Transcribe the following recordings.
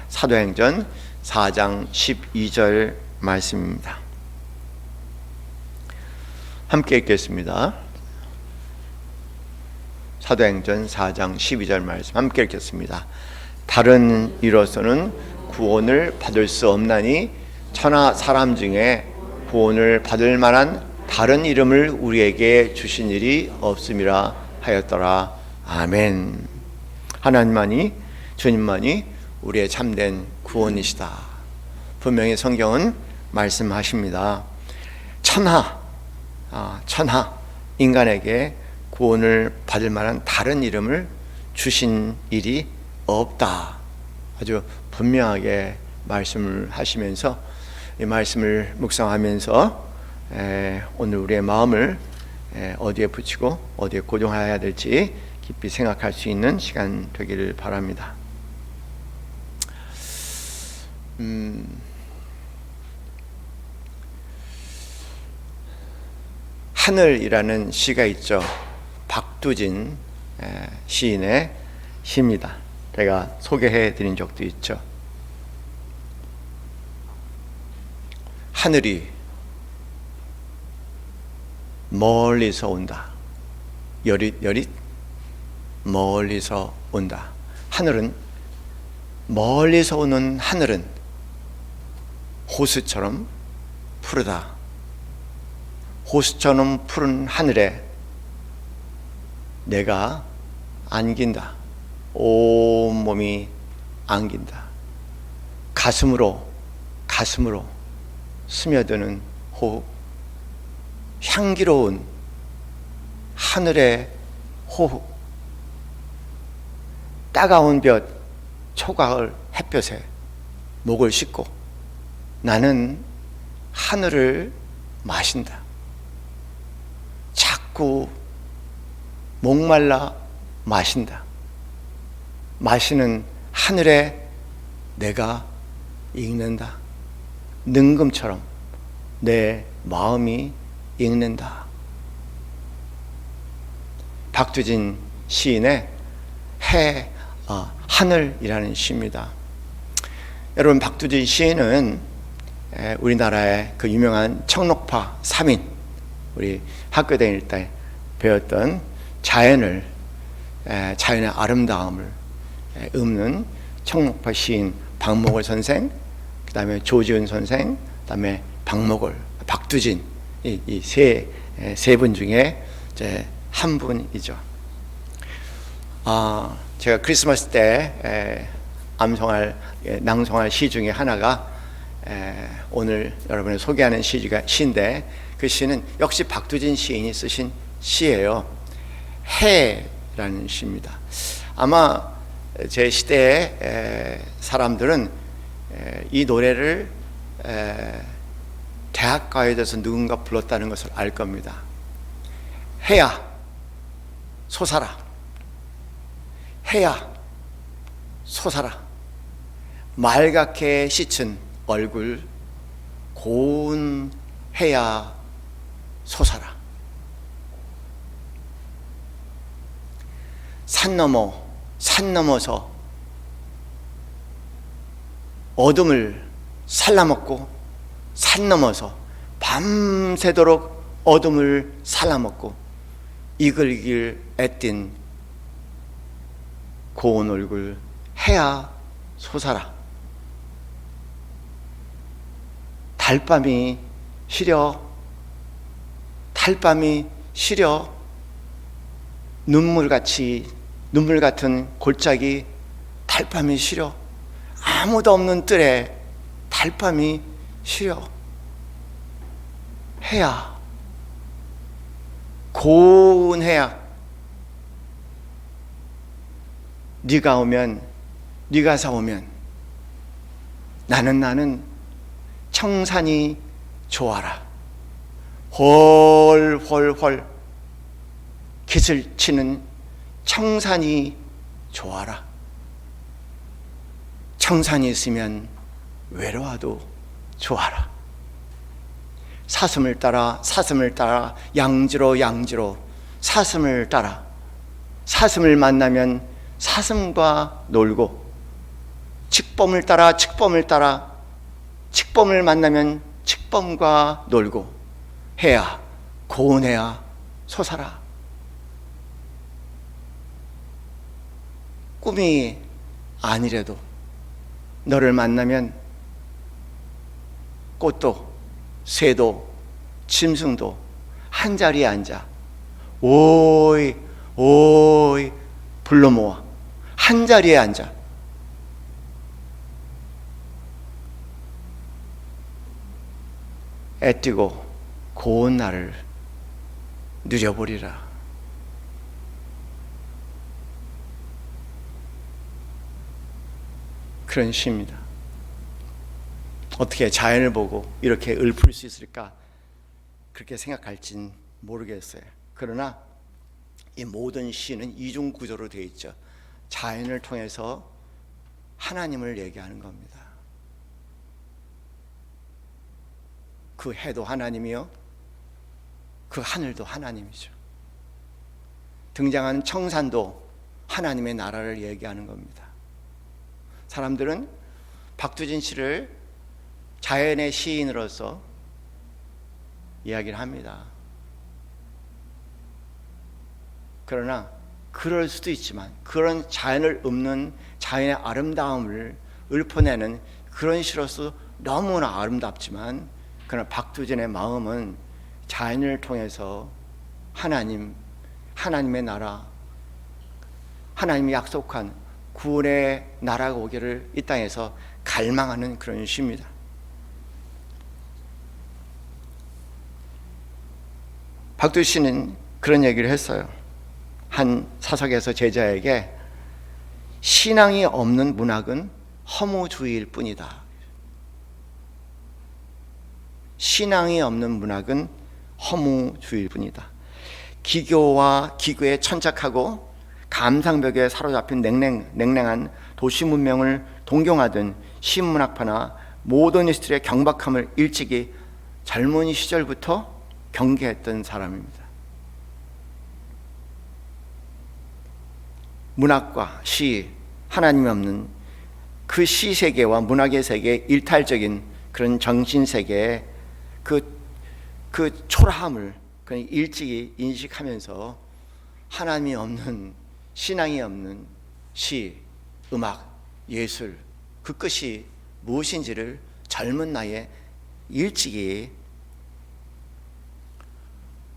사도행전 4장 12절 말씀입니다. 함께 읽겠습니다. 사도행전 4장 12절 말씀 함께 읽겠습니다. 다른 이로서는 구원을 받을 수 없나니 천하 사람 중에 구원을 받을 만한 다른 이름을 우리에게 주신 일이 없음이라 하였더라. 아멘. 하나님만이, 주님만이 우리의 참된 구원이시다. 분명히 성경은 말씀하십니다. 천하 인간에게 구원을 받을 만한 다른 이름을 주신 일이 없다. 아주 분명하게 말씀을 하시면서 이 말씀을 묵상하면서 오늘 우리의 마음을 어디에 붙이고 어디에 고정해야 될지 깊이 생각할 수 있는 시간 되기를 바랍니다. 하늘이라는 시가 있죠. 박두진 시인의 시입니다. 제가 소개해 드린 적도 있죠. 하늘이 멀리서 온다. 여릿 멀리서 온다. 하늘은 멀리서 오는 하늘은 호수처럼 푸르다. 호수처럼 푸른 하늘에 내가 안긴다. 온몸이 안긴다. 가슴으로 스며드는 호흡, 향기로운 하늘의 호흡, 따가운 볕, 초가을 햇볕에 목을 씻고 나는 하늘을 마신다. 자꾸 목말라 마신다. 마시는 하늘에 내가 읽는다. 능금처럼 내 마음이 읽는다. 박두진 시인의 하늘이라는 시입니다. 여러분, 박두진 시인은 우리나라의 그 유명한 청록파 3인, 우리 학교 다닐 때 배웠던 자연의 아름다움을 읊는 청록파 시인 박목월 선생, 그 다음에 조지은 선생, 그 다음에 박두진, 이 세 분 중에 이제 한 분이죠. 제가 크리스마스 때 낭송할 시 중에 하나가 오늘 여러분이 소개하는 시인데, 그 시는 역시 박두진 시인이 쓰신 시예요. 해라는 시입니다. 아마 제 시대의 사람들은 이 노래를 대학가요제에서 누군가 불렀다는 것을 알 겁니다. 해야 솟아라. 해야 솟아라. 말갛게 씻은 얼굴 고운 해야 솟아라. 산 넘어서 어둠을 살라먹고, 산 넘어서 밤새도록 어둠을 살라먹고 이글이글 애띤 고운 얼굴 해야 솟아라. 달밤이 시려 눈물 같은 골짜기 달밤이 시려. 아무도 없는 뜰에 달밤이 시려. 해야, 고운 해야, 네가 오면, 네가 사오면 나는 청산이 좋아라. 헐헐헐 깃을 치는 청산이 좋아라. 청산이 있으면 외로워도 좋아라. 사슴을 따라 양지로 사슴을 따라 사슴을 만나면 사슴과 놀고 칙범을 따라 칙범을 따라 칙범을 만나면 칙범과 놀고 해야 고운해야 솟아라. 꿈이 아니래도 너를 만나면 꽃도 새도 짐승도 한자리에 앉아 오이 오이 불러 모아 한자리에 앉아 애뛰고 고운 날을 누려보리라. 그런 시입니다. 어떻게 자연을 보고 이렇게 읊을 수 있을까? 그렇게 생각할진 모르겠어요. 그러나 이 모든 시는 이중 구조로 되어 있죠. 자연을 통해서 하나님을 얘기하는 겁니다. 그 해도 하나님이요, 그 하늘도 하나님이죠. 등장하는 청산도 하나님의 나라를 얘기하는 겁니다. 사람들은 박두진 씨를 자연의 시인으로서 이야기를 합니다. 그러나 그럴 수도 있지만 그런 자연을 읊는 자연의 아름다움을 읊어내는 그런 시로서 너무나 아름답지만, 그러나 박두진의 마음은 자연을 통해서 하나님의 나라, 하나님이 약속한 구원의 나라가 오기를 이 땅에서 갈망하는 그런 시입니다. 박두진 씨는 그런 얘기를 했어요. 한 사석에서 제자에게 신앙이 없는 문학은 허무주의일 뿐이다. 신앙이 없는 문학은 허무주의일 뿐이다. 기교와 기교에 천착하고 감상벽에 사로잡힌 냉랭한 도시 문명을 동경하던 신문학파나 모더니스트의 경박함을 일찍이 젊은 시절부터 경계했던 사람입니다. 문학과 시, 하나님이 없는 그 시 세계와 문학의 세계의 일탈적인 그런 정신 세계에 그 초라함을 일찍이 인식하면서 하나님이 없는, 신앙이 없는 시, 음악, 예술, 그 끝이 무엇인지를 젊은 나이에 일찍이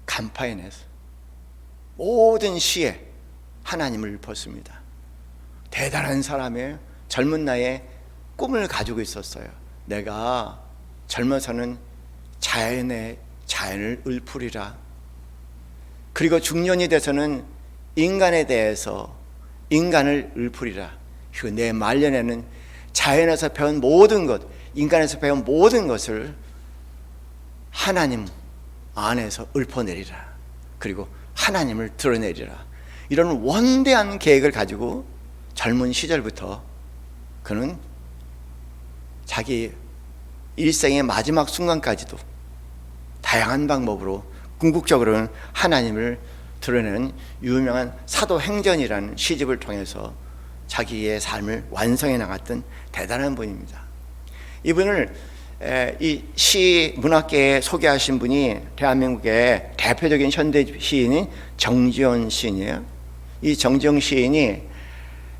간파해내서 모든 시에 하나님을 읊었습니다. 대단한 사람의 젊은 나이에 꿈을 가지고 있었어요. 내가 젊어서는 자연을 읊으리라. 그리고 중년이 돼서는 인간에 대해서 인간을 읊으리라. 그리고 내 말년에는 자연에서 배운 모든 것, 인간에서 배운 모든 것을 하나님 안에서 읊어내리라. 그리고 하나님을 드러내리라. 이런 원대한 계획을 가지고 젊은 시절부터 그는 자기 일생의 마지막 순간까지도 다양한 방법으로 궁극적으로는 하나님을 드러내는 유명한 사도행전이라는 시집을 통해서 자기의 삶을 완성해 나갔던 대단한 분입니다. 이분을 이 시 문학계에 소개하신 분이 대한민국의 대표적인 현대 시인인 정지원 시인이에요. 이 정지원 시인이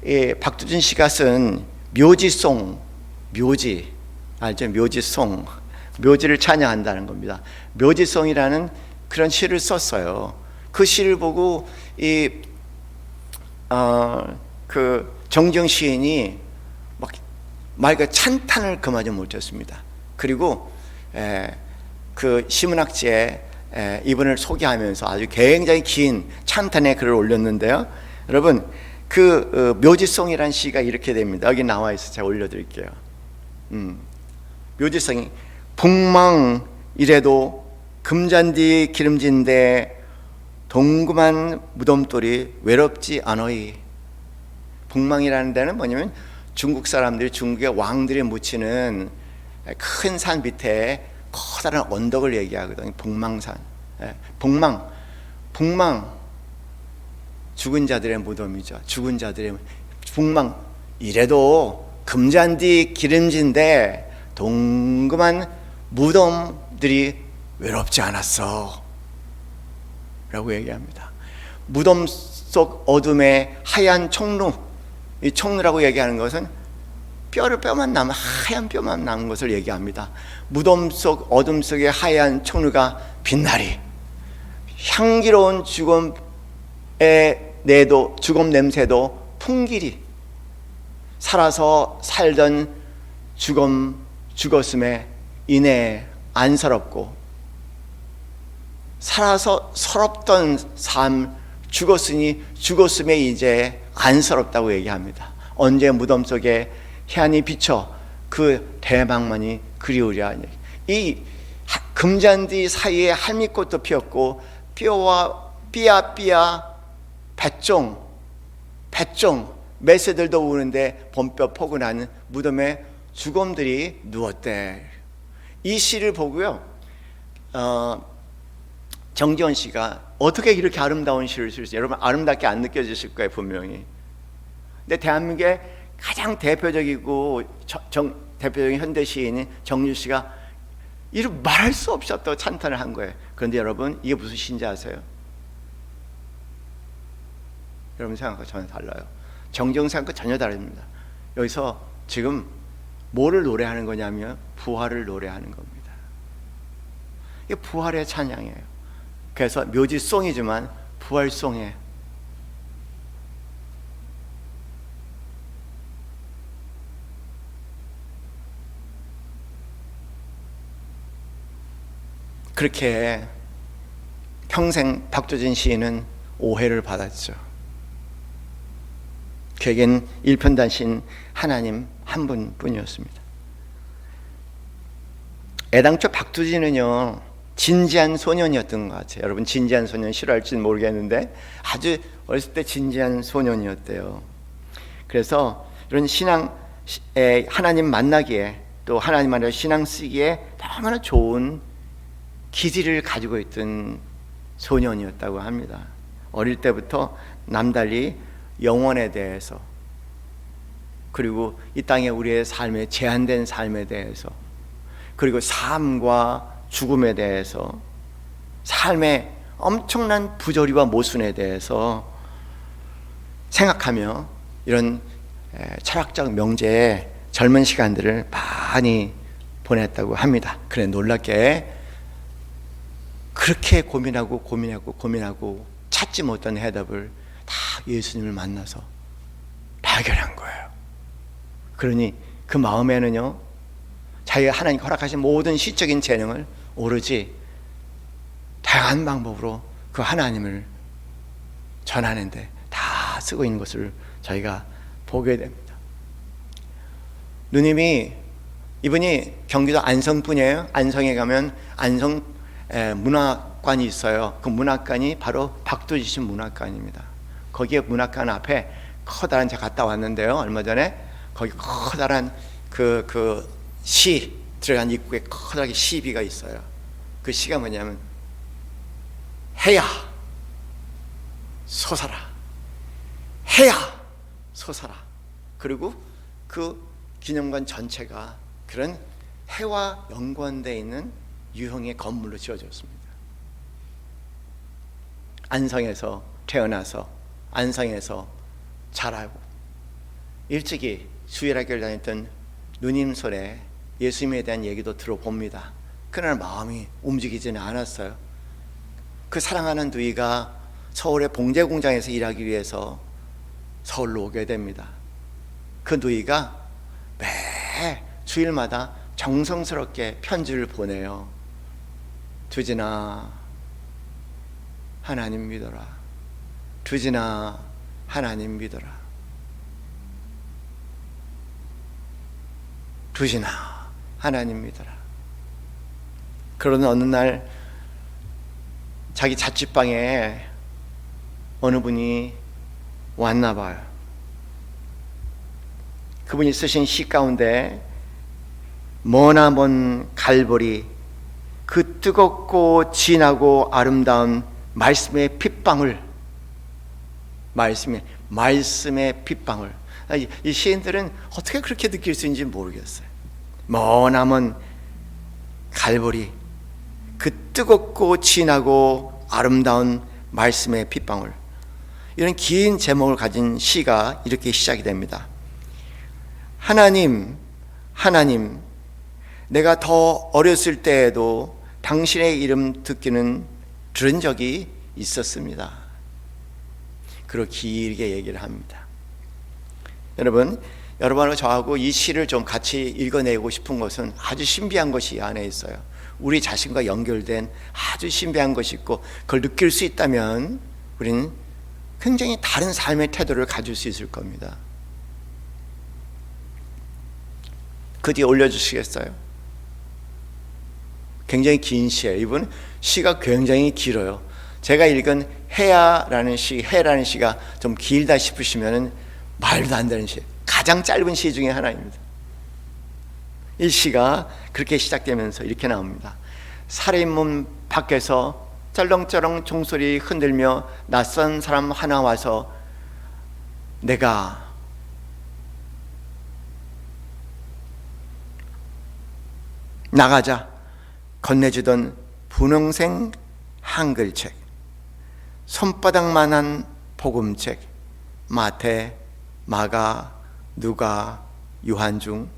이 박두진 씨가 쓴 묘지송, 묘지 알죠? 묘지송, 묘지를 찬양한다는 겁니다. 묘지송이라는 그런 시를 썼어요. 그 시를 보고 그 정지원 시인이 막 찬탄을 그마저 못했습니다. 그리고 그 시문학지에 이분을 소개하면서 아주 굉장히 긴 찬탄의 글을 올렸는데요. 여러분, 그 묘지송이라는 시가 이렇게 됩니다. 여기 나와 있어서 제가 올려드릴게요. 묘지송이 북망 이래도 금잔디 기름진데 동그만 무덤돌이 외롭지 않으이. 북망이라는 데는 뭐냐면 중국 사람들이, 중국의 왕들이 묻히는 큰 산 밑에 커다란 언덕을 얘기하거든요. 북망산. 북망 죽은 자들의 무덤이죠. 죽은 자들의 북망. 이래도 금잔디 기름진데 동그만 무덤들이 외롭지 않았어 라고 얘기합니다. 무덤 속 어둠의 하얀 총루, 이 총루라고 얘기하는 것은 뼈만 남은, 하얀 뼈만 남은 것을 얘기합니다. 무덤 속 어둠 속의 하얀 총루가 빛나리, 향기로운 죽음의 내도, 죽음 냄새도 풍기리, 살아서 살던 죽었음에 이내 안서럽고, 살아서 서럽던 삶 죽었으니 죽었음에 이제 안서럽다고 얘기합니다. 언제 무덤 속에 해안이 비쳐 그 대망만이 그리우랴. 이 금잔디 사이에 할미꽃도 피었고, 뼈와 삐아삐아 배종 매새들도 우는데 봄볕 포근한 무덤에 죽음들이 누웠대. 이 시를 보고요, 정지원 씨가 어떻게 이렇게 아름다운 시를 쓸 수 있어요? 여러분, 아름답게 안 느껴지실 거예요, 분명히. 근데 대한민국의 가장 대표적이고 대표적인 현대 시인인 정유 씨가 이를 말할 수 없이 또 찬탄을 한 거예요. 그런데 여러분, 이게 무슨 시인지 아세요? 여러분 생각과 전혀 달라요. 정지원 생각과 전혀 다릅니다. 여기서 지금 뭐를 노래하는 거냐면 부활을 노래하는 겁니다. 이게 부활의 찬양이에요. 그래서 묘지송이지만 부활송이에요. 그렇게 평생 박두진 시인은 오해를 받았죠. 그에겐 일편단신 하나님 한 분뿐이었습니다. 애당초 박두진은요, 진지한 소년이었던 것 같아요. 여러분, 진지한 소년 싫어할지는 모르겠는데 아주 어렸을 때 진지한 소년이었대요. 그래서 이런 신앙에 하나님 만나기에, 또 하나님 안에서 신앙 쓰기에 너무나 좋은 기질을 가지고 있던 소년이었다고 합니다. 어릴 때부터 남달리 영원에 대해서, 그리고 이 땅에 우리의 삶에 제한된 삶에 대해서, 그리고 삶과 죽음에 대해서, 삶의 엄청난 부조리와 모순에 대해서 생각하며 이런 철학적 명제의 젊은 시간들을 많이 보냈다고 합니다. 그래, 놀랍게 그렇게 고민하고 찾지 못한 해답을 다 예수님을 만나서 발견한 거예요. 그러니 그 마음에는요, 자기가 하나님 허락하신 모든 시적인 재능을 오로지 다양한 방법으로 그 하나님을 전하는데 다 쓰고 있는 것을 저희가 보게 됩니다. 누님이, 이분이 경기도 안성분이에요. 안성에 가면 안성 문학관이 있어요. 그 문학관이 바로 박두진 문학관입니다. 거기에 문학관 앞에 커다란, 제가 갔다 왔는데요, 얼마 전에. 거기 커다란 그 시 들어간 입구에 커다랗게 시비가 있어요. 그 시가 뭐냐면 해야 솟아라, 해야 솟아라. 그리고 그 기념관 전체가 그런 해와 연관되어 있는 유형의 건물로 지어졌습니다. 안성에서 태어나서 안성에서 자라고 일찍이 수일학교를 다녔던 누님 손에 예수님에 대한 얘기도 들어봅니다. 그러나 마음이 움직이지는 않았어요. 그 사랑하는 누이가 서울의 봉제 공장에서 일하기 위해서 서울로 오게 됩니다. 그 누이가 매 주일마다 정성스럽게 편지를 보내요. 두진아, 하나님 믿어라. 두진아, 하나님 믿어라. 두진아, 하나님 믿어라. 그러던 어느 날 자기 자취방에 어느 분이 왔나 봐요. 그분이 쓰신 시 가운데 머나먼 갈보리, 그 뜨겁고 진하고 아름다운 말씀의 핏방울, 말씀의 핏방울, 이 시인들은 어떻게 그렇게 느낄 수 있는지 모르겠어요. 머나먼 갈보리, 그 뜨겁고 진하고 아름다운 말씀의 핏방울, 이런 긴 제목을 가진 시가 이렇게 시작이 됩니다. 하나님, 하나님, 내가 더 어렸을 때에도 당신의 이름 듣기는 들은 적이 있었습니다. 그리고 길게 얘기를 합니다. 여러분하고 저하고 이 시를 좀 같이 읽어내고 싶은 것은 아주 신비한 것이 이 안에 있어요. 우리 자신과 연결된 아주 신비한 것이 있고, 그걸 느낄 수 있다면 우리는 굉장히 다른 삶의 태도를 가질 수 있을 겁니다. 그 뒤에 올려주시겠어요? 굉장히 긴 시예요. 이분 시가 굉장히 길어요. 제가 읽은 해라는 시가 좀 길다 싶으시면 말도 안 되는 시, 가장 짧은 시 중에 하나입니다. 이 시가 그렇게 시작되면서 이렇게 나옵니다. 살인문 밖에서 쩔렁쩔렁 종소리 흔들며 낯선 사람 하나 와서 내가 나가자 건네주던 분홍색 한글책, 손바닥만한 복음책, 마태, 마가, 누가, 요한중,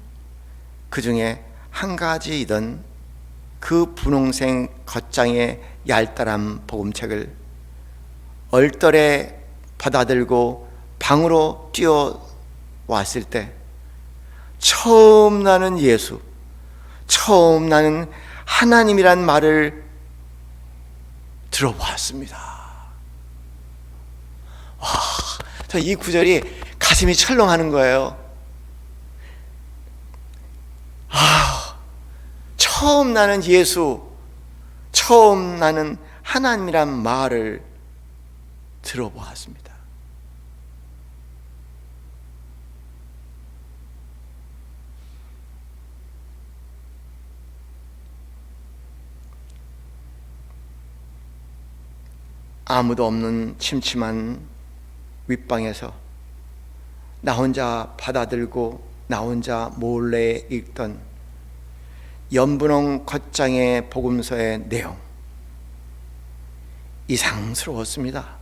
그 중에 한 가지이던 그 분홍색 겉장의 얄짤한 복음책을 얼떨에 받아들고 방으로 뛰어왔을 때 처음 나는 예수, 처음 나는 하나님이란 말을 들어보았습니다. 와, 저 이 구절이 가슴이 철렁하는 거예요. 처음 나는 예수, 처음 나는 하나님이란 말을 들어보았습니다. 아무도 없는 침침한 윗방에서 나 혼자 받아들고 나 혼자 몰래 읽던 연분홍 겉장의 복음서의 내용, 이상스러웠습니다.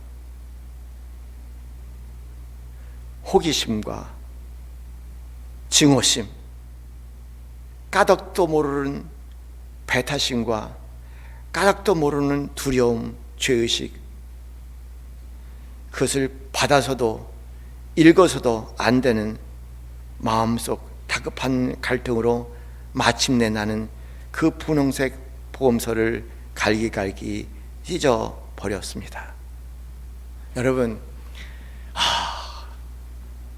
호기심과 증오심, 까닭도 모르는 배타심과 까닭도 모르는 두려움, 죄의식, 그것을 받아서도 읽어서도 안 되는 마음속 다급한 갈등으로 마침내 나는 그 분홍색 복음서를 갈기갈기 찢어버렸습니다. 여러분,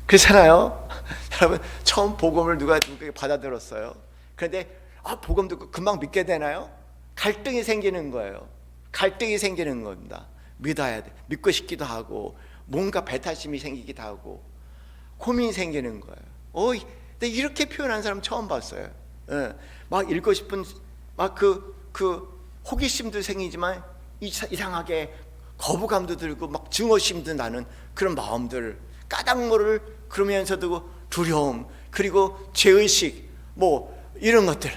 그렇잖아요. 여러분, 처음 복음을 누가 받아들었어요. 그런데 복음 듣고 금방 믿게 되나요? 갈등이 생기는 거예요. 갈등이 생기는 겁니다. 믿어야 돼. 믿고 싶기도 하고, 뭔가 배타심이 생기기도 하고, 고민이 생기는 거예요. 근데 이렇게 표현한 사람 처음 봤어요. 막 읽고 싶은 그 호기심도 생기지만 이상하게 거부감도 들고 막 증오심도 나는 그런 마음들, 까닭 모를 그러면서도 두려움, 그리고 죄의식, 뭐 이런 것들.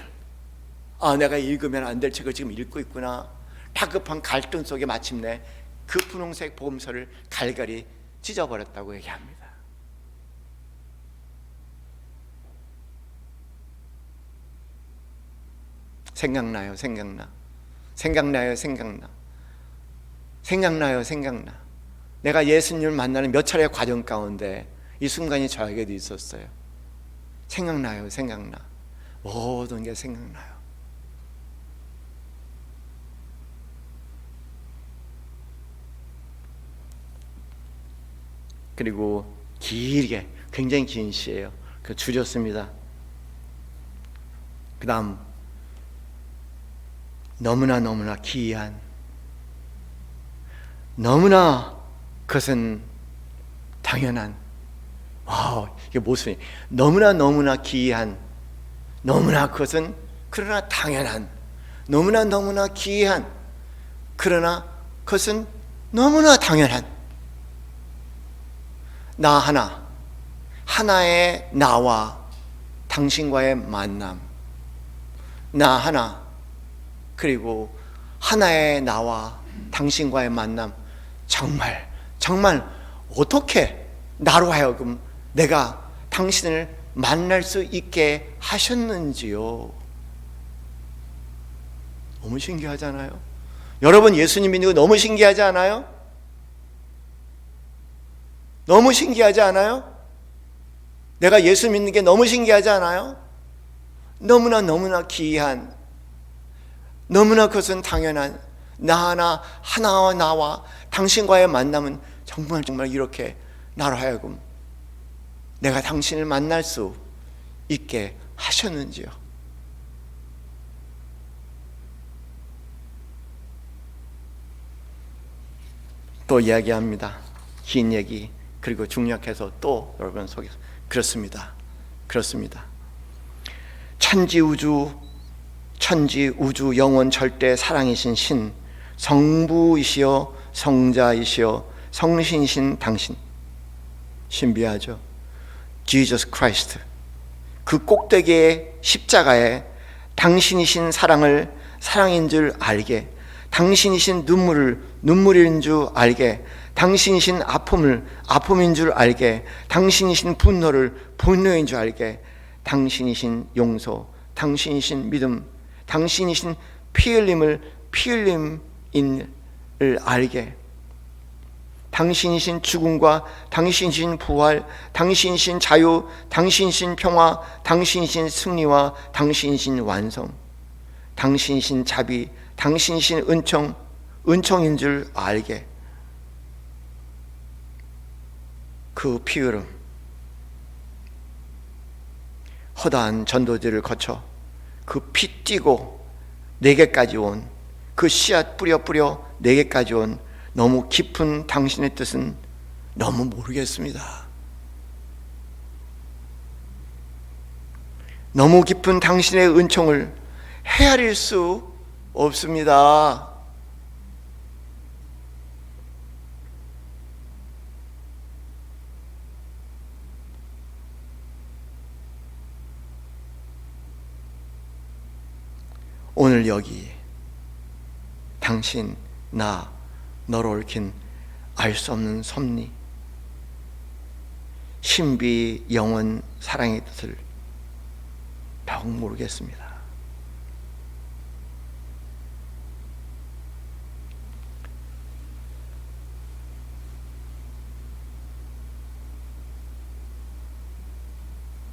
내가 읽으면 안 될 책을 지금 읽고 있구나. 다급한 갈등 속에 마침내 그 분홍색 복음서를 갈갈이 찢어버렸다고 얘기합니다. 생각나요. 내가 예수님을 만나는 몇 차례 과정 가운데 이 순간이 저에게도 있었어요. 생각나요. 모든 게 생각나요. 그리고 길게, 굉장히 긴 시예요. 그 줄였습니다. 그 다음, 너무나 기이한, 너무나 그것은 당연한, 이게 무슨, 너무나 기이한, 너무나 그것은 그러나 당연한, 너무나 기이한, 그러나 그것은 너무나 당연한, 나 하나 하나의 나와 당신과의 만남, 나 하나, 그리고 하나의 나와 당신과의 만남, 정말 어떻게 나로 하여금 내가 당신을 만날 수 있게 하셨는지요. 너무 신기하잖아요. 여러분, 예수님 믿는 거 너무 신기하지 않아요? 너무 신기하지 않아요? 내가 예수 믿는 게 너무 신기하지 않아요? 너무나 기이한, 너무나 그것은 당연한 하나와 나와 당신과의 만남은 정말 이렇게 나로 하여금 내가 당신을 만날 수 있게 하셨는지요. 또 이야기합니다. 긴 얘기, 그리고 중략해서 또 여러분 속에서 그렇습니다. 천지 우주 영원 절대 사랑이신 신, 성부이시여 성자이시여 성신이신 당신, 신비하죠. Jesus Christ, 그 꼭대기의 십자가에 당신이신 사랑인 줄 알게, 당신이신 눈물인 줄 알게, 당신이신 아픔인 줄 알게, 당신이신 분노인 줄 알게, 당신이신 용서, 당신이신 믿음, 당신이신 피흘림을 알게, 당신이신 죽음과 당신이신 부활, 당신이신 자유, 당신이신 평화, 당신이신 승리와 당신이신 완성, 당신이신 자비, 당신이신 은총인 줄 알게. 그 피흘음, 허다한 전도지를 거쳐 그 피 띠고 내게까지 온, 그 씨앗 뿌려 내게까지 온 너무 깊은 당신의 뜻은 너무 모르겠습니다. 너무 깊은 당신의 은총을 헤아릴 수 없습니다. 오늘 여기 당신, 너로 얽힌 알 수 없는 섭리, 신비, 영원, 사랑의 뜻을 더욱 모르겠습니다.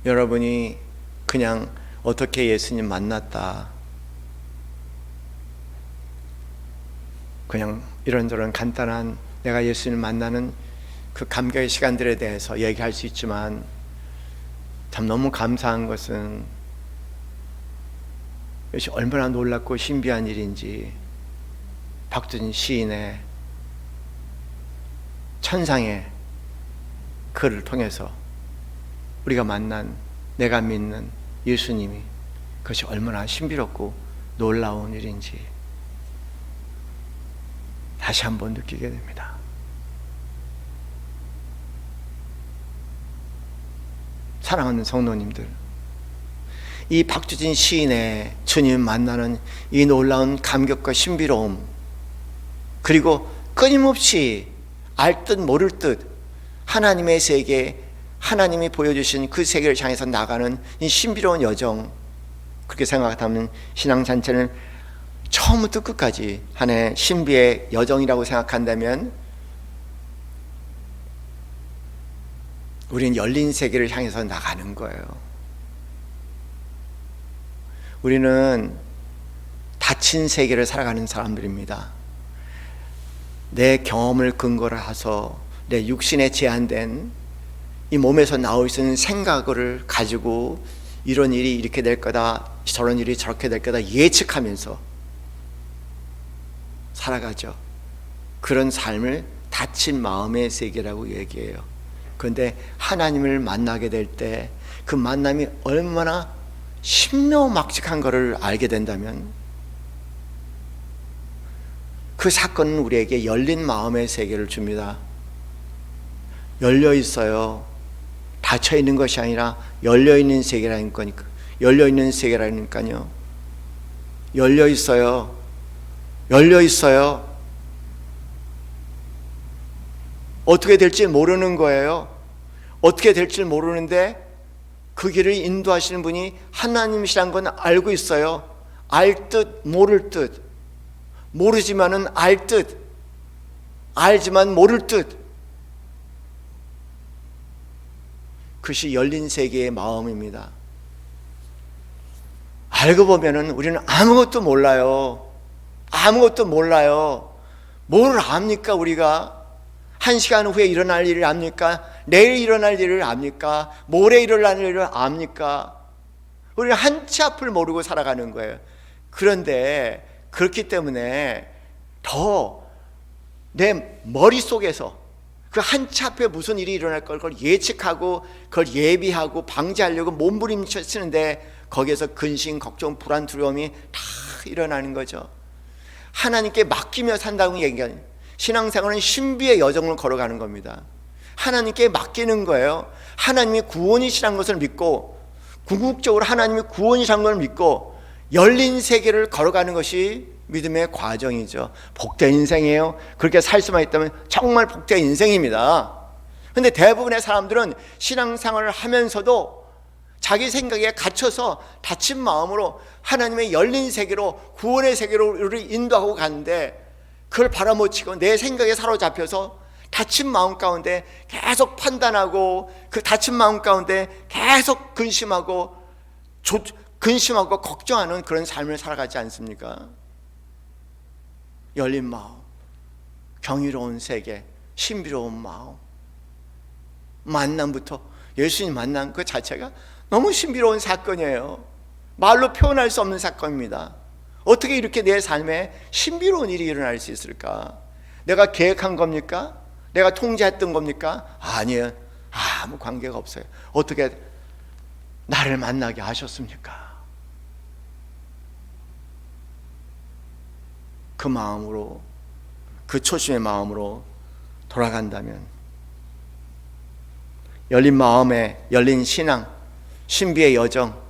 여러분이 그냥 어떻게 예수님 만났다, 그냥 이런저런 간단한 내가 예수님을 만나는 그 감격의 시간들에 대해서 얘기할 수 있지만, 참 너무 감사한 것은 이것이 얼마나 놀랍고 신비한 일인지, 박두진 시인의 천상의 글을 통해서 우리가 만난, 내가 믿는 예수님이 그것이 얼마나 신비롭고 놀라운 일인지 다시 한번 느끼게 됩니다. 사랑하는 성도님들, 이 박주진 시인의 주님 만나는 이 놀라운 감격과 신비로움, 그리고 끊임없이 알 듯 모를 듯 하나님의 세계, 하나님이 보여주신 그 세계를 향해서 나가는 이 신비로운 여정, 그렇게 생각하면 신앙잔치는 처음부터 끝까지 하나의 신비의 여정이라고 생각한다면, 우리는 열린 세계를 향해서 나가는 거예요. 우리는 닫힌 세계를 살아가는 사람들입니다. 내 경험을 근거로 해서 내 육신에 제한된 이 몸에서 나올 수 있는 생각을 가지고 이런 일이 이렇게 될 거다, 저런 일이 저렇게 될 거다 예측하면서 살아가죠. 그런 삶을 닫힌 마음의 세계라고 얘기해요. 그런데 하나님을 만나게 될 때 그 만남이 얼마나 신묘막측한 것을 알게 된다면, 그 사건은 우리에게 열린 마음의 세계를 줍니다. 열려 있어요. 닫혀 있는 것이 아니라 열려 있는 세계라는 거니까. 열려 있는 세계라니까요. 열려 있어요. 열려 있어요. 어떻게 될지 모르는 거예요. 어떻게 될지 모르는데 그 길을 인도하시는 분이 하나님이시란 건 알고 있어요. 알 듯 모를 듯. 모르지만은 알 듯. 알지만 모를 듯. 그것이 열린 세계의 마음입니다. 알고 보면은 우리는 아무것도 몰라요. 아무것도 몰라요. 뭘 압니까 우리가? 1시간 후에 일어날 일을 압니까? 내일 일어날 일을 압니까? 모레 일어날 일을 압니까? 우리는 한 치 앞을 모르고 살아가는 거예요. 그런데 그렇기 때문에 더 내 머릿속에서 그 한 치 앞에 무슨 일이 일어날 걸 그걸 예측하고 그걸 예비하고 방지하려고 몸부림치는데 거기에서 근심, 걱정, 불안, 두려움이 다 일어나는 거죠. 하나님께 맡기며 산다고 얘기하는 신앙생활은 신비의 여정을 걸어가는 겁니다. 하나님께 맡기는 거예요. 하나님이 구원이시라는 것을 믿고 궁극적으로 하나님이 구원이라는 걸 믿고 열린 세계를 걸어가는 것이 믿음의 과정이죠. 복된 인생이에요. 그렇게 살 수만 있다면 정말 복된 인생입니다. 그런데 대부분의 사람들은 신앙생활을 하면서도 자기 생각에 갇혀서 닫힌 마음으로 하나님의 열린 세계로 구원의 세계로 우리를 인도하고 가는데 그걸 바라못치고 내 생각에 사로잡혀서 닫힌 마음 가운데 계속 판단하고 그 닫힌 마음 가운데 계속 근심하고 걱정하는 그런 삶을 살아가지 않습니까? 열린 마음, 경이로운 세계, 신비로운 마음, 만남부터 예수님 만남 그 자체가 너무 신비로운 사건이에요. 말로 표현할 수 없는 사건입니다. 어떻게 이렇게 내 삶에 신비로운 일이 일어날 수 있을까? 내가 계획한 겁니까? 내가 통제했던 겁니까? 아니에요. 아무 관계가 없어요. 어떻게 나를 만나게 하셨습니까? 그 마음으로, 그 초심의 마음으로 돌아간다면 열린 마음에 열린 신앙, 신비의 여정,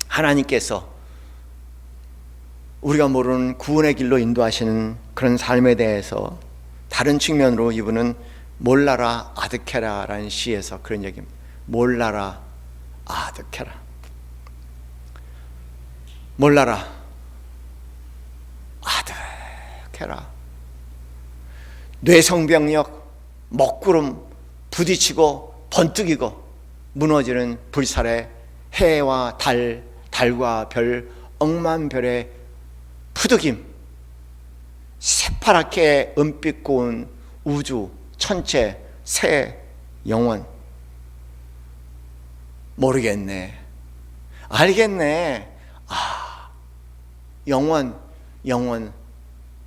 하나님께서 우리가 모르는 구원의 길로 인도하시는 그런 삶에 대해서 다른 측면으로 이분은 몰라라 아득해라 라는 시에서 그런 얘기입니다. 몰라라 아득해라. 몰라라 아득해라. 뇌성병력, 먹구름 부딪히고 번뜩이고 무너지는 불살에 해와 달, 달과 별, 억만 별의 푸득임, 새파랗게 은빛 고운 우주, 천체, 새, 영원. 모르겠네. 알겠네. 영원, 영원.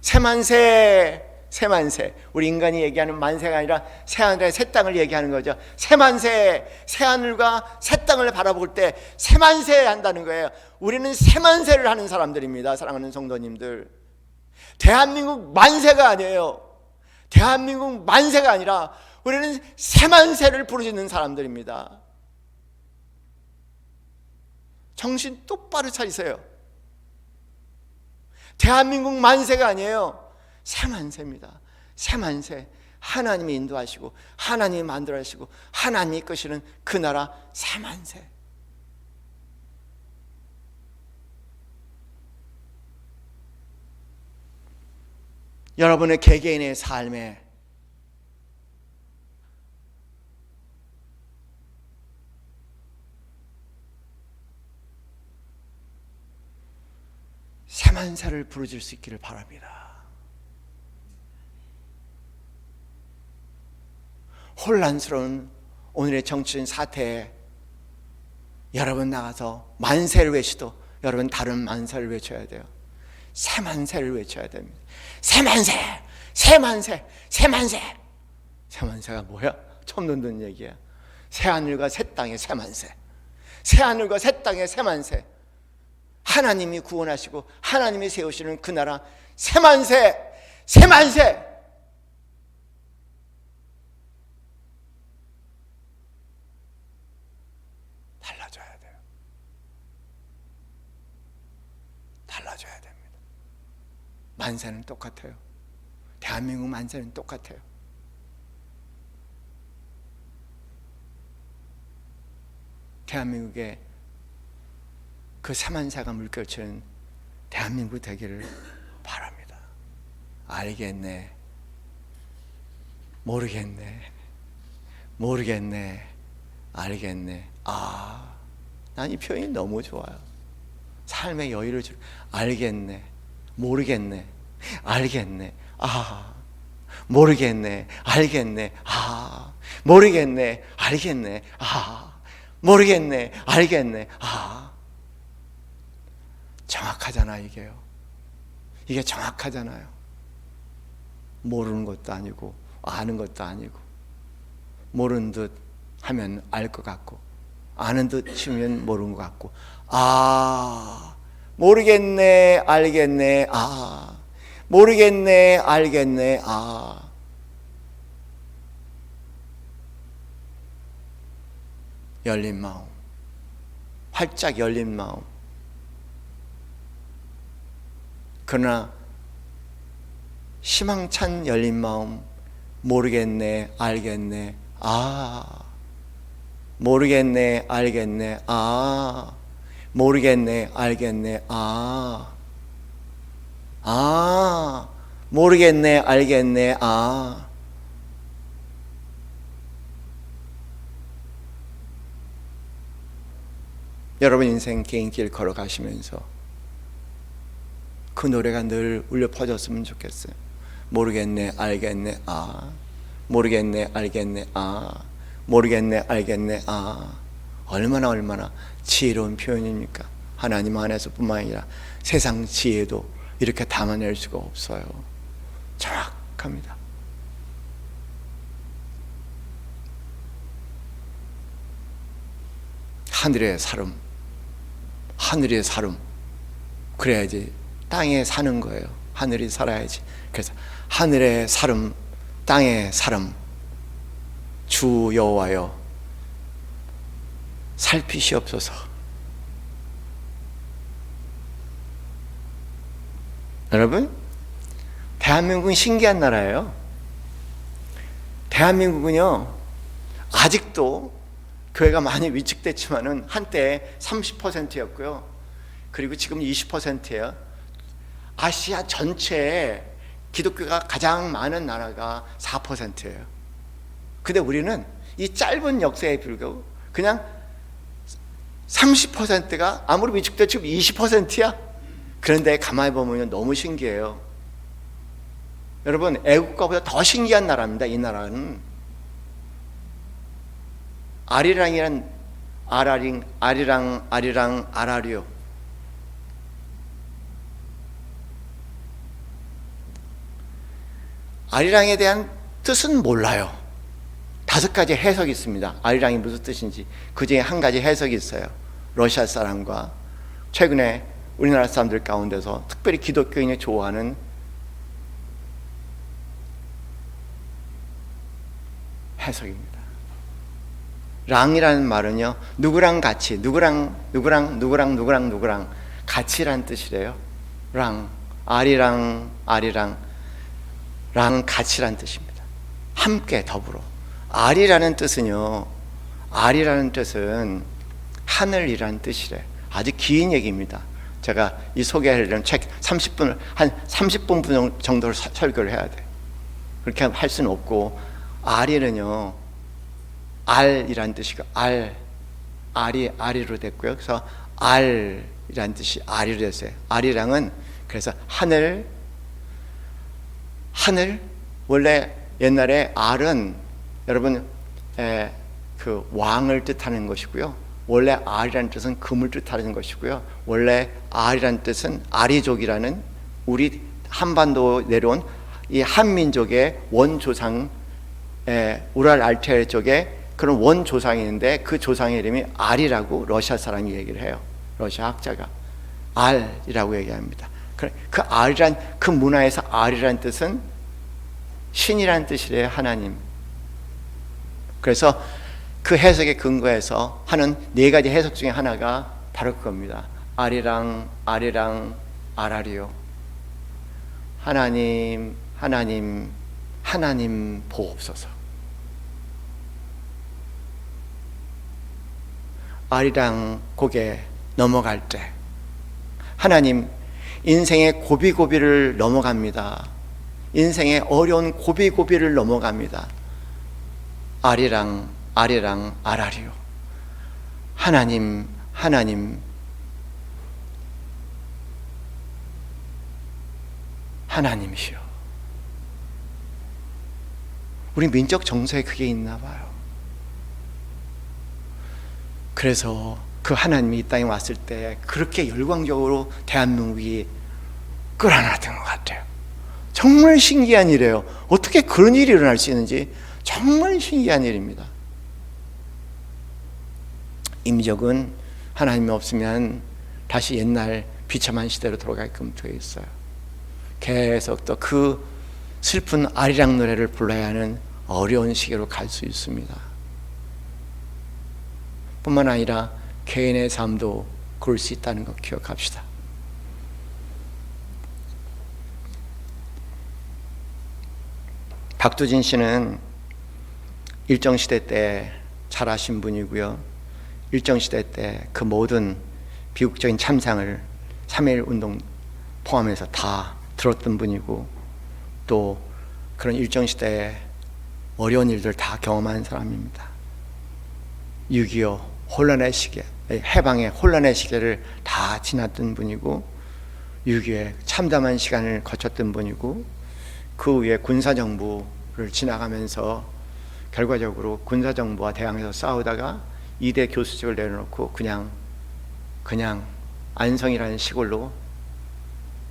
새만세, 새만세. 우리 인간이 얘기하는 만세가 아니라 새하늘에 새 땅을 얘기하는 거죠. 새만세, 새하늘과 새 땅을 바라볼 때 새만세 한다는 거예요. 우리는 새만세를 하는 사람들입니다. 사랑하는 성도님들, 대한민국 만세가 아니에요. 대한민국 만세가 아니라 우리는 새만세를 부르짖는 사람들입니다. 정신 똑바로 차리세요. 대한민국 만세가 아니에요. 새만세입니다. 새만세. 하나님이 인도하시고 하나님이 만들어하시고 하나님이 이끄시는 그 나라 새만세. 여러분의 개개인의 삶에 새만세를 부르짖을 수 있기를 바랍니다. 혼란스러운 오늘의 정치적인 사태에 여러분 나가서 만세를 외치도 여러분 다른 만세를 외쳐야 돼요. 새만세를 외쳐야 됩니다. 새만세, 새만세, 새만세. 새만세가 뭐야? 처음 듣는 얘기야. 새하늘과 새 땅의 새만세. 새하늘과 새 땅의 새만세. 하나님이 구원하시고 하나님이 세우시는 그 나라 새만세, 새만세. 달라져야 됩니다. 만세는 똑같아요. 대한민국 만세는 똑같아요. 대한민국의 그 사만사가 물결치는 대한민국 되기를 바랍니다. 알겠네, 모르겠네, 모르겠네, 알겠네. 난 이 표현이 너무 좋아요. 삶의 여유를 줄. 알겠네, 모르겠네, 알겠네, 모르겠네, 알겠네, 모르겠네, 알겠네, 모르겠네, 알겠네, 정확하잖아. 이게 정확하잖아요. 모르는 것도 아니고 아는 것도 아니고, 모르는 듯 하면 알 것 같고 아는 듯 치면 모르는 것 같고, 모르겠네, 알겠네, 모르겠네, 알겠네, 열린 마음, 활짝 열린 마음. 그러나 희망찬 열린 마음, 모르겠네, 알겠네, 모르겠네, 알겠네, 모르겠네, 알겠네, 모르겠네, 알겠네, 여러분 인생 개인길 걸어가시면서 그 노래가 늘 울려 퍼졌으면 좋겠어요. 모르겠네, 알겠네, 모르겠네, 알겠네, 모르겠네, 알겠네, 얼마나 지혜로운 표현입니까? 하나님 안에서뿐만 아니라 세상 지혜도 이렇게 담아낼 수가 없어요. 정확합니다. 하늘의 사름, 하늘의 사름. 그래야지 땅에 사는 거예요. 하늘이 살아야지. 그래서 하늘의 사름, 땅의 사름, 주 여호와여 살피시옵소서. 여러분, 대한민국은 신기한 나라예요. 대한민국은요, 아직도 교회가 많이 위축됐지만은 한때 30%였고요. 그리고 지금 20%예요. 아시아 전체에 기독교가 가장 많은 나라가 4%예요. 근데 우리는 이 짧은 역사에 불구하고 그냥 30%가 아무리 위축돼도 지금 20%야. 그런데 가만히 보면 너무 신기해요. 여러분, 애국가보다 더 신기한 나라입니다. 이 나라는 아리랑이란 아리랑 아라리오. 아리랑에 대한 뜻은 몰라요. 5가지 해석이 있습니다. 아리랑이 무슨 뜻인지. 그 중에 한 가지 해석이 있어요. 러시아 사람과 최근에 우리나라 사람들 가운데서 특별히 기독교인이 좋아하는 해석입니다. 랑이라는 말은요, 누구랑 같이, 누구랑 같이란 뜻이래요. 랑, 아리랑, 랑 같이란 뜻입니다. 함께, 더불어. 아리라는 뜻은요, 아리라는 뜻은 하늘이란 뜻이래. 아주 긴 얘기입니다. 제가 이 소개하려면 책 30분을 한 30분 정도를 설교를 해야 돼. 그렇게 할 수는 없고, 아리는요, 알이란 뜻이고, 아리로 됐고요. 그래서 알이란 뜻이 아리로 됐어요. 아리랑은 그래서 하늘. 원래 옛날에 알은 여러분 그 왕을 뜻하는 것이고요. 원래 알이라는 뜻은 금을 뜻하는 것이고요. 원래 알이라는 뜻은 아리족이라는 우리 한반도 내려온 이 한민족의 원조상, 우랄 알타이 쪽에 그런 원조상이 있는데 그 조상의 이름이 알이라고 러시아 사람이 얘기를 해요. 러시아 학자가 알이라고 얘기합니다. 그 알이란, 그 문화에서 알이라는 뜻은 신이라는 뜻이래요. 하나님. 그래서 그 해석에 근거해서 하는 4가지 해석 중에 하나가 바로 그겁니다. 아리랑, 아라리요. 하나님, 하나님, 하나님 보옵소서. 아리랑 고개 넘어갈 때 하나님, 인생의 고비고비를 넘어갑니다. 인생의 어려운 고비고비를 넘어갑니다. 아리랑 아리랑 아라리요. 하나님, 하나님, 하나님이시여. 우리 민족 정서에 그게 있나 봐요. 그래서 그 하나님이 이 땅에 왔을 때 그렇게 열광적으로 대한민국이 끌어안았던 것 같아요. 정말 신기한 일이에요. 어떻게 그런 일이 일어날 수 있는지 정말 신기한 일입니다. 임적은 하나님이 없으면 다시 옛날 비참한 시대로 돌아가게끔 되어 있어요. 계속 또 그 슬픈 아리랑 노래를 불러야 하는 어려운 시기로 갈 수 있습니다. 뿐만 아니라 개인의 삶도 그럴 수 있다는 것 기억합시다. 박두진 씨는 일정시대 때 잘하신 분이고요. 일정시대 때 그 모든 비극적인 참상을 3.1 운동 포함해서 다 들었던 분이고, 또 그런 일정시대에 어려운 일들 다 경험한 사람입니다. 6.25 혼란의 시기, 해방의 혼란의 시기를 다 지났던 분이고, 6.25의 참담한 시간을 거쳤던 분이고, 그 후에 군사정부를 지나가면서 결과적으로 군사정부와 대항해서 싸우다가 2대 교수직을 내려놓고 그냥 안성이라는 시골로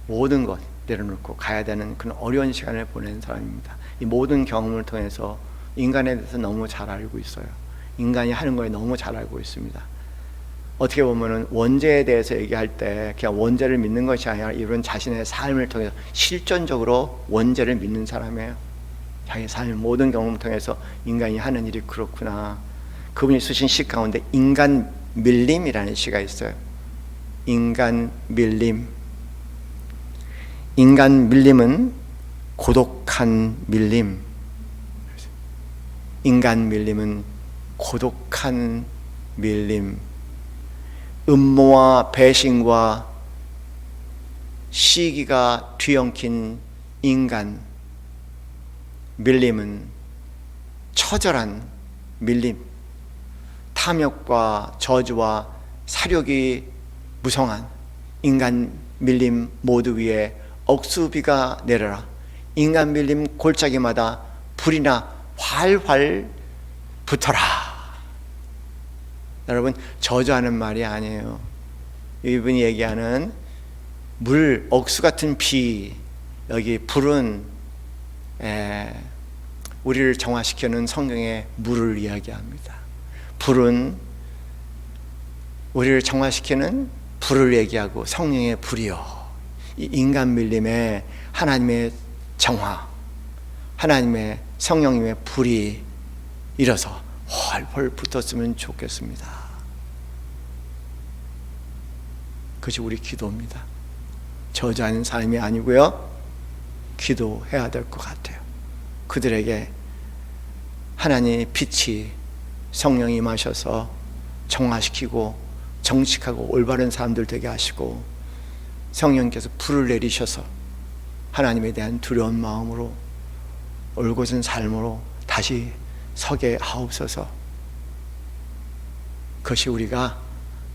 모든 것 내려놓고 가야 되는 그런 어려운 시간을 보낸 사람입니다. 이 모든 경험을 통해서 인간에 대해서 너무 잘 알고 있어요. 인간이 하는 거에 너무 잘 알고 있습니다. 어떻게 보면은 원죄에 대해서 얘기할 때 그냥 원죄를 믿는 것이 아니라 이런 자신의 삶을 통해서 실존적으로 원죄를 믿는 사람이에요. 자기 삶의 모든 경험을 통해서 인간이 하는 일이 그렇구나. 그분이 쓰신 시 가운데 인간 밀림이라는 시가 있어요. 인간 밀림. 인간 밀림은 고독한 밀림. 인간 밀림은 고독한 밀림. 음모와 배신과 시기가 뒤엉킨 인간 밀림은 처절한 밀림. 탐욕과 저주와 사욕이 무성한 인간 밀림 모두 위에 억수비가 내려라. 인간 밀림 골짜기마다 불이나 활활 붙어라. 여러분, 저주하는 말이 아니에요. 이분이 얘기하는 물, 억수 같은 비, 여기 불은 우리를 정화시키는 성경의 물을 이야기합니다. 불은 우리를 정화시키는 불을 얘기하고 성령의 불이요. 이 인간 밀림에 하나님의 정화, 하나님의 성령님의 불이 일어서 헐헐 붙었으면 좋겠습니다. 그것이 우리 기도입니다. 저주하는 삶이 아니고요, 기도해야 될 것 같아요. 그들에게 하나님의 빛이 성령이 임하셔서 정화시키고 정직하고 올바른 사람들 되게 하시고, 성령께서 불을 내리셔서 하나님에 대한 두려운 마음으로 올곧은 삶으로 다시 서게 하옵소서. 그것이 우리가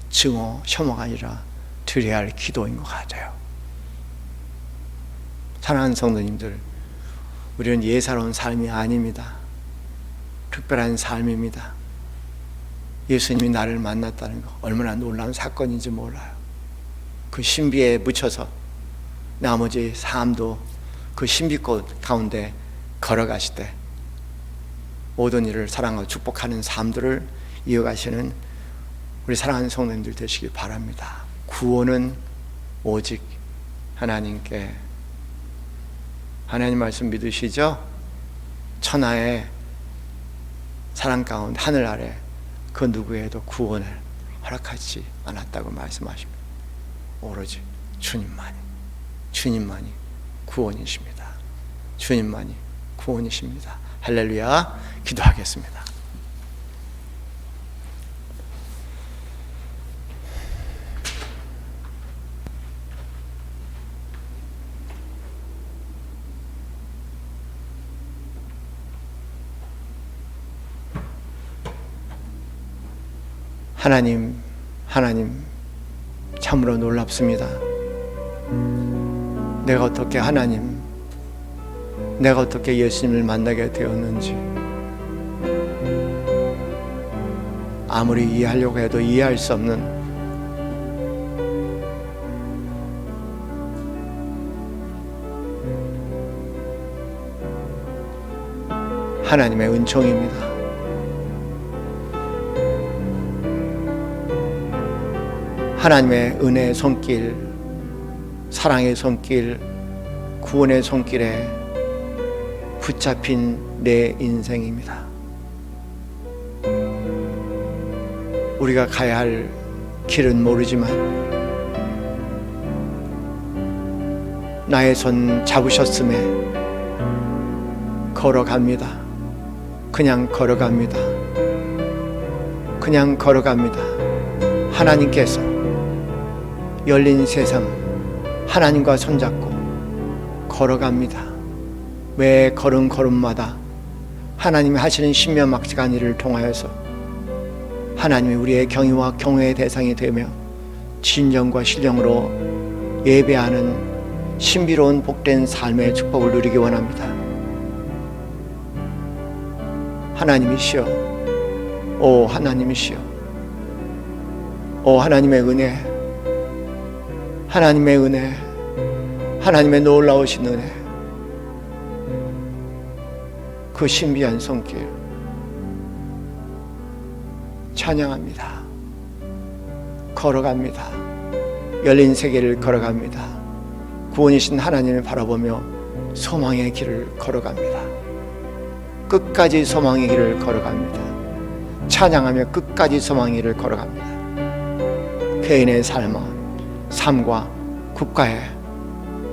증오, 혐오가 아니라 드려야 할 기도인 것 같아요. 사랑하는 성도님들, 우리는 예사로운 삶이 아닙니다. 특별한 삶입니다. 예수님이 나를 만났다는 거 얼마나 놀라운 사건인지 몰라요. 그 신비에 묻혀서 나머지 삶도 그 신비꽃 가운데 걸어가실 때 모든 일을 사랑하고 축복하는 삶들을 이어가시는 우리 사랑하는 성도님들 되시길 바랍니다. 구원은 오직 하나님께. 하나님 말씀 믿으시죠? 천하의 사랑 가운데 하늘 아래 그 누구에도 구원을 허락하지 않았다고 말씀하십니다. 오로지 주님만이. 주님만이 구원이십니다. 주님만이 구원이십니다. 할렐루야. 기도하겠습니다. 하나님, 참으로 놀랍습니다. 내가 어떻게 예수님을 만나게 되었는지, 아무리 이해하려고 해도 이해할 수 없는 하나님의 은총입니다. 하나님의 은혜의 손길, 사랑의 손길, 구원의 손길에 붙잡힌 내 인생입니다. 우리가 가야 할 길은 모르지만 나의 손 잡으셨음에 걸어갑니다. 그냥 걸어갑니다. 하나님께서 열린 세상, 하나님과 손잡고 걸어갑니다. 매 걸음마다 하나님이 하시는 신명막측한 일을 통하여서 하나님이 우리의 경의와 경외의 대상이 되며 진정과 신령으로 예배하는 신비로운 복된 삶의 축복을 누리기 원합니다. 하나님이시여, 오 하나님이시여, 오 하나님의 은혜, 하나님의 놀라우신 은혜, 그 신비한 손길 찬양합니다. 걸어갑니다. 열린 세계를 걸어갑니다. 구원이신 하나님을 바라보며 소망의 길을 걸어갑니다. 끝까지 소망의 길을 걸어갑니다. 찬양하며 끝까지 소망의 길을 걸어갑니다. 개인의 삶과 국가의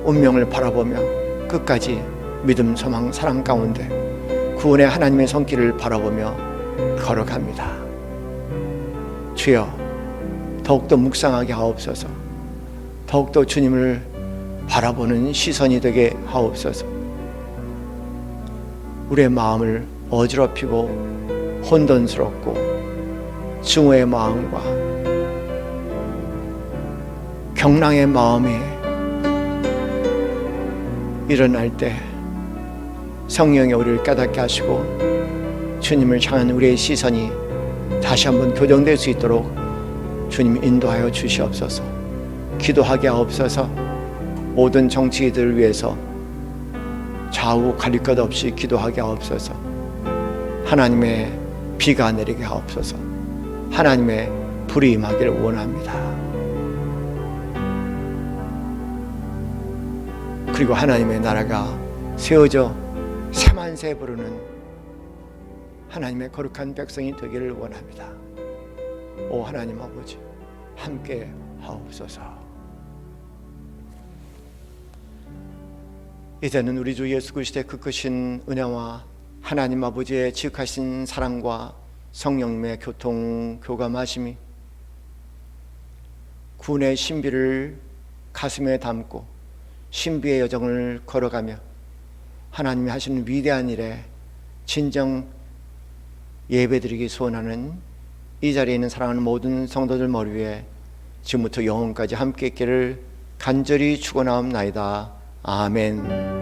운명을 바라보며 끝까지 믿음, 소망, 사랑 가운데 구원의 하나님의 손길을 바라보며 걸어갑니다. 주여, 더욱더 묵상하게 하옵소서. 더욱더 주님을 바라보는 시선이 되게 하옵소서. 우리의 마음을 어지럽히고 혼돈스럽고 증오의 마음과 경랑의 마음이 일어날 때 성령이 우리를 깨닫게 하시고 주님을 향한 우리의 시선이 다시 한번 교정될 수 있도록 주님 인도하여 주시옵소서. 기도하게 하옵소서. 모든 정치인들을 위해서 좌우 가릴 것 없이 기도하게 하옵소서. 하나님의 비가 내리게 하옵소서. 하나님의 불이 임하기를 원합니다. 그리고 하나님의 나라가 세워져 새만세 부르는 하나님의 거룩한 백성이 되기를 원합니다. 오 하나님 아버지, 함께 하옵소서. 이제는 우리 주 예수 그리스도의 그 크신 은혜와 하나님 아버지의 지극하신 사랑과 성령님의 교감하심이 구원의 신비를 가슴에 담고 신비의 여정을 걸어가며 하나님이 하시는 위대한 일에 진정 예배드리기 소원하는 이 자리에 있는 사랑하는 모든 성도들 머리 위에 지금부터 영원까지 함께 있기를 간절히 축원하옵나이다. 아멘.